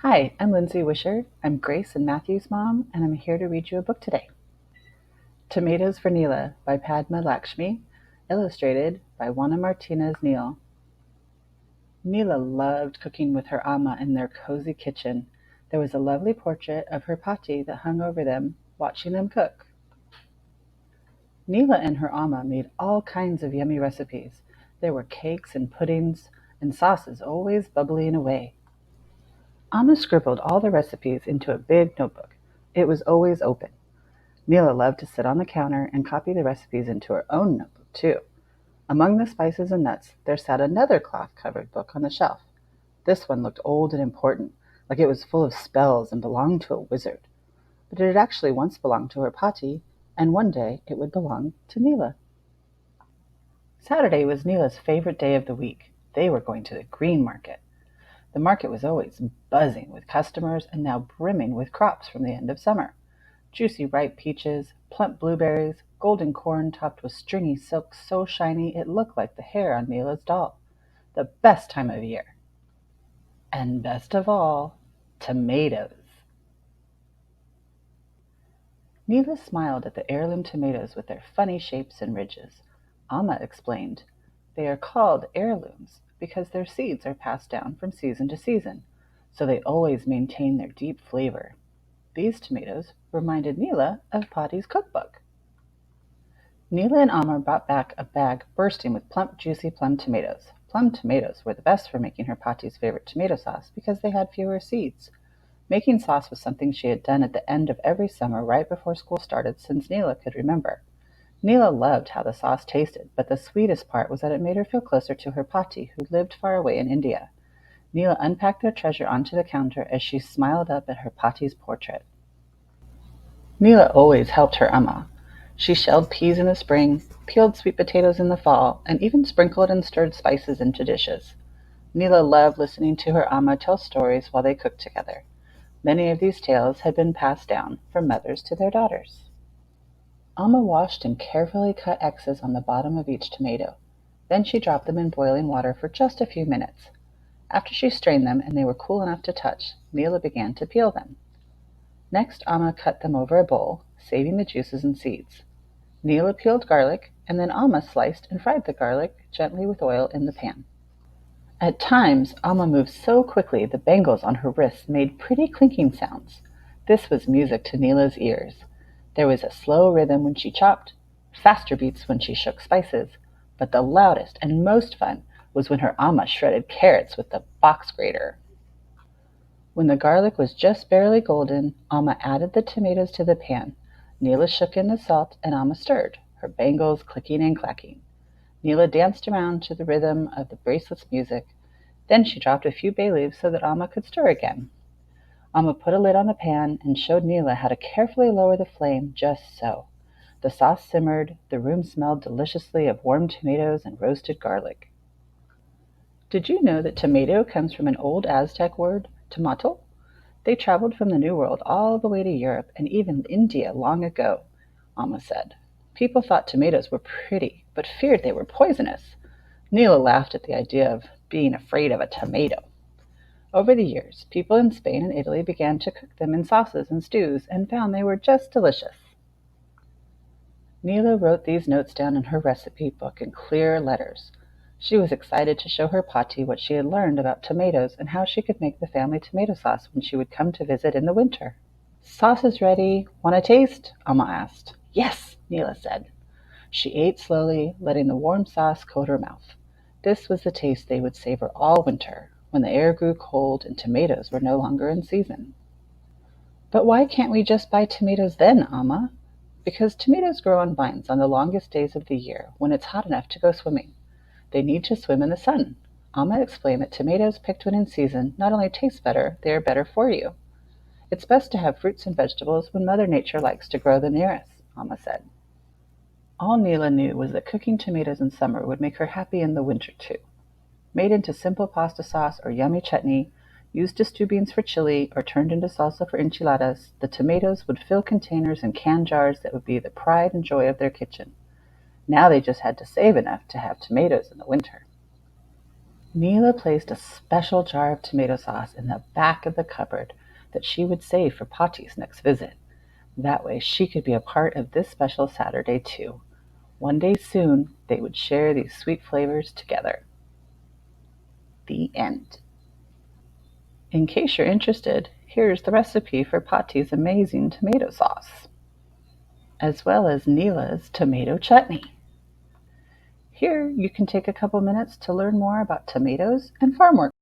Hi, I'm Lindsey Wisherd. I'm Grace and Matthew's mom, and I'm here to read you a book today. Tomatoes for Neela by Padma Lakshmi, illustrated by Juana Martinez Neal. Neela loved cooking with her Amma in their cozy kitchen. There was a lovely portrait of her Pati that hung over them, watching them cook. Neela and her Amma made all kinds of yummy recipes. There were cakes and puddings, and sauces always bubbling away. Amma scribbled all the recipes into a big notebook. It was always open. Neela loved to sit on the counter and copy the recipes into her own notebook, too. Among the spices and nuts, there sat another cloth-covered book on the shelf. This one looked old and important, like it was full of spells and belonged to a wizard. But it had actually once belonged to her Pati, and one day it would belong to Neela. Saturday was Neela's favorite day of the week. They were going to the green market. The market was always buzzing with customers and now brimming with crops from the end of summer. Juicy ripe peaches, plump blueberries, golden corn topped with stringy silk so shiny it looked like the hair on Neela's doll. The best time of year. And best of all, tomatoes. Neela smiled at the heirloom tomatoes with their funny shapes and ridges. Amma explained, "They are called heirlooms because their seeds are passed down from season to season, so they always maintain their deep flavor." These tomatoes reminded Neela of Pati's cookbook. Neela and Amma brought back a bag bursting with plump, juicy plum tomatoes. Plum tomatoes were the best for making her Pati's favorite tomato sauce because they had fewer seeds. Making sauce was something she had done at the end of every summer right before school started since Neela could remember. Neela loved how the sauce tasted, but the sweetest part was that it made her feel closer to her Pati, who lived far away in India. Neela unpacked their treasure onto the counter as she smiled up at her Pati's portrait. Neela always helped her Amma. She shelled peas in the spring, peeled sweet potatoes in the fall, and even sprinkled and stirred spices into dishes. Neela loved listening to her Amma tell stories while they cooked together. Many of these tales had been passed down from mothers to their daughters. Amma washed and carefully cut X's on the bottom of each tomato. Then she dropped them in boiling water for just a few minutes. After she strained them and they were cool enough to touch, Neela began to peel them. Next, Amma cut them over a bowl, saving the juices and seeds. Neela peeled garlic, and then Amma sliced and fried the garlic gently with oil in the pan. At times, Amma moved so quickly the bangles on her wrists made pretty clinking sounds. This was music to Neela's ears. There was a slow rhythm when she chopped, faster beats when she shook spices, but the loudest and most fun was when her Amma shredded carrots with the box grater. When the garlic was just barely golden, Amma added the tomatoes to the pan. Neela shook in the salt and Amma stirred, her bangles clicking and clacking. Neela danced around to the rhythm of the bracelet's music. Then she dropped a few bay leaves so that Amma could stir again. Amma put a lid on the pan and showed Neela how to carefully lower the flame just so. The sauce simmered, the room smelled deliciously of warm tomatoes and roasted garlic. Did you know that tomato comes from an old Aztec word, tomato? They traveled from the New World all the way to Europe and even India long ago, Amma said. People thought tomatoes were pretty, but feared they were poisonous. Neela laughed at the idea of being afraid of a tomato. Over the years, people in Spain and Italy began to cook them in sauces and stews and found they were just delicious. Neela wrote these notes down in her recipe book in clear letters. She was excited to show her Pati what she had learned about tomatoes and how she could make the family tomato sauce when she would come to visit in the winter. "Sauce is ready. Want a taste?" Amma asked. "Yes," Neela said. She ate slowly, letting the warm sauce coat her mouth. This was the taste they would savor all winter, when the air grew cold and tomatoes were no longer in season. "But why can't we just buy tomatoes then, Amma?" "Because tomatoes grow on vines on the longest days of the year, when it's hot enough to go swimming. They need to swim in the sun." Amma explained that tomatoes picked when in season not only taste better, they are better for you. "It's best to have fruits and vegetables when Mother Nature likes to grow them near us," Amma said. All Neela knew was that cooking tomatoes in summer would make her happy in the winter too. Made into simple pasta sauce or yummy chutney, used to stew beans for chili, or turned into salsa for enchiladas, the tomatoes would fill containers and can jars that would be the pride and joy of their kitchen. Now they just had to save enough to have tomatoes in the winter. Neela placed a special jar of tomato sauce in the back of the cupboard that she would save for Potty's next visit. That way she could be a part of this special Saturday too. One day soon they would share these sweet flavors together. The end. In case you're interested, here's the recipe for Potty's amazing tomato sauce, as well as Neela's tomato chutney. Here you can take a couple minutes to learn more about tomatoes and farm work.